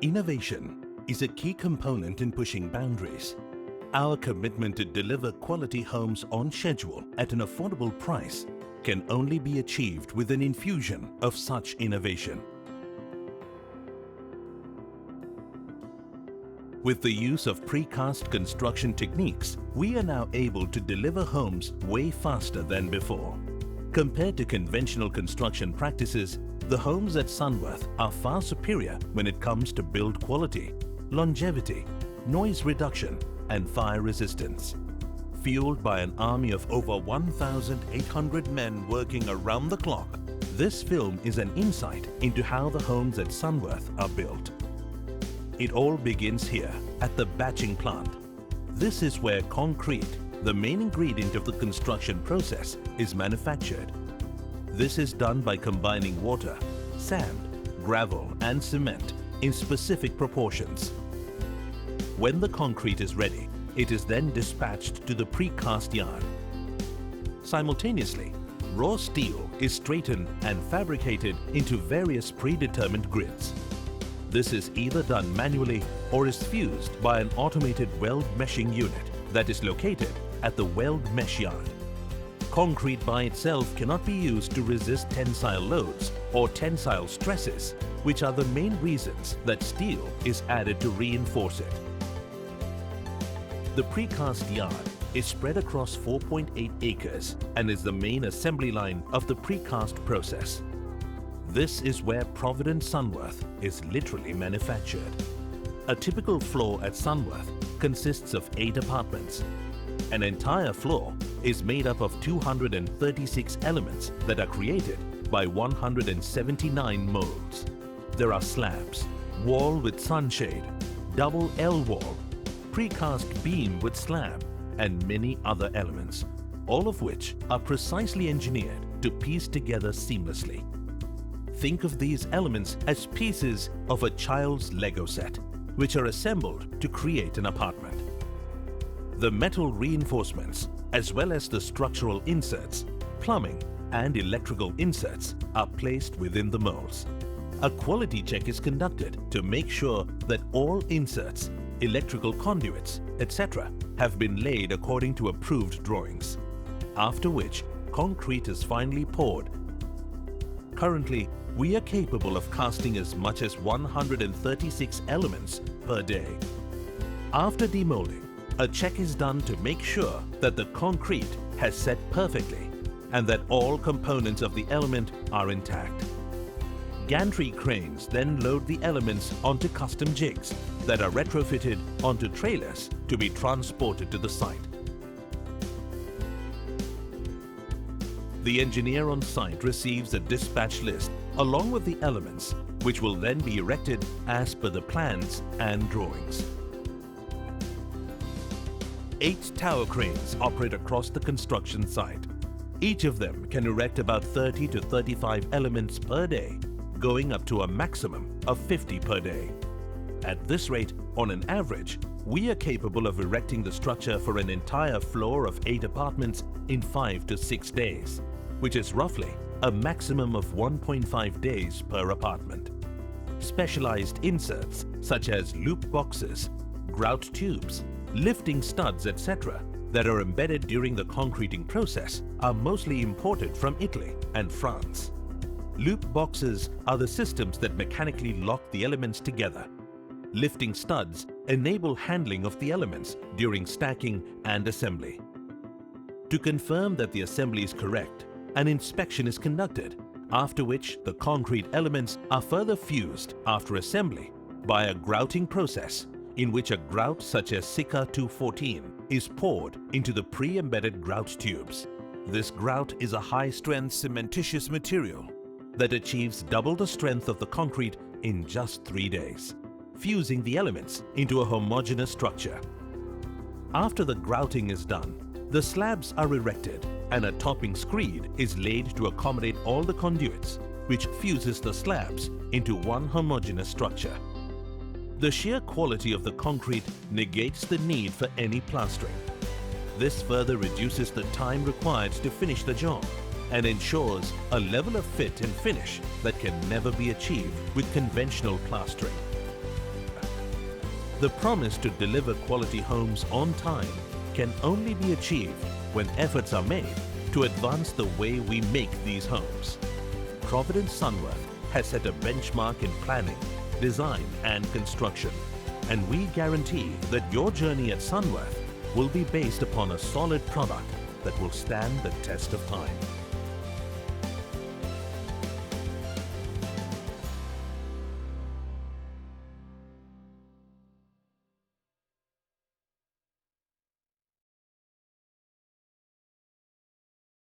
Innovation is a key component in pushing boundaries. Our commitment to deliver quality homes on schedule at an affordable price can only be achieved with an infusion of such innovation. With the use of precast construction techniques, we are now able to deliver homes way faster than before. Compared to conventional construction practices, the homes at Sunworth are far superior when it comes to build quality, longevity, noise reduction and fire resistance. Fueled by an army of over 1,800 men working around the clock, this film is an insight into how the homes at Sunworth are built. It all begins here at the batching plant. This is where concrete, the main ingredient of the construction process, is manufactured. This is done by combining water, sand, gravel and cement in specific proportions. When the concrete is ready, it is then dispatched to the precast yard. Simultaneously, raw steel is straightened and fabricated into various predetermined grids. This is either done manually or is fused by an automated weld meshing unit that is located at the weld mesh yard. Concrete by itself cannot be used to resist tensile loads or tensile stresses, which are the main reasons that steel is added to reinforce it. The precast yard is spread across 4.8 acres and is the main assembly line of the precast process. This is where Provident Sunworth is literally manufactured. A typical floor at Sunworth consists of 8 apartments. An entire floor is made up of 236 elements that are created by 179 molds. There are slabs, wall with sunshade, double L wall, precast beam with slab and many other elements, all of which are precisely engineered to piece together seamlessly. Think of these elements as pieces of a child's Lego set, which are assembled to create an apartment. The metal reinforcements, as well as the structural inserts, plumbing and electrical inserts are placed within the molds. A quality check is conducted to make sure that all inserts, electrical conduits, etc. have been laid according to approved drawings, after which concrete is finally poured. Currently, we are capable of casting as much as 136 elements per day. After demolding, a check is done to make sure that the concrete has set perfectly and that all components of the element are intact. Gantry cranes then load the elements onto custom jigs that are retrofitted onto trailers to be transported to the site. The engineer on site receives a dispatch list along with the elements, which will then be erected as per the plans and drawings. 8 tower cranes operate across the construction site. Each of them can erect about 30 to 35 elements per day, going up to a maximum of 50 per day. At this rate, on an average, we are capable of erecting the structure for an entire floor of 8 apartments in 5 to 6 days, which is roughly a maximum of 1.5 days per apartment. Specialized inserts such as loop boxes, grout tubes, lifting studs, etc. that are embedded during the concreting process are mostly imported from Italy and France. Loop boxes are the systems that mechanically lock the elements together. Lifting studs enable handling of the elements during stacking and assembly. To confirm that the assembly is correct, an inspection is conducted, after which the concrete elements are further fused after assembly by a grouting process in which a grout such as Sika 214 is poured into the pre-embedded grout tubes. This grout is a high-strength cementitious material that achieves double the strength of the concrete in just 3 days, fusing the elements into a homogeneous structure. After the grouting is done, the slabs are erected and a topping screed is laid to accommodate all the conduits, which fuses the slabs into one homogeneous structure. The sheer quality of the concrete negates the need for any plastering. This further reduces the time required to finish the job and ensures a level of fit and finish that can never be achieved with conventional plastering. The promise to deliver quality homes on time can only be achieved when efforts are made to advance the way we make these homes. Provident Sunworth has set a benchmark in planning, design and construction, and we guarantee that your journey at Sunworth will be based upon a solid product that will stand the test of time.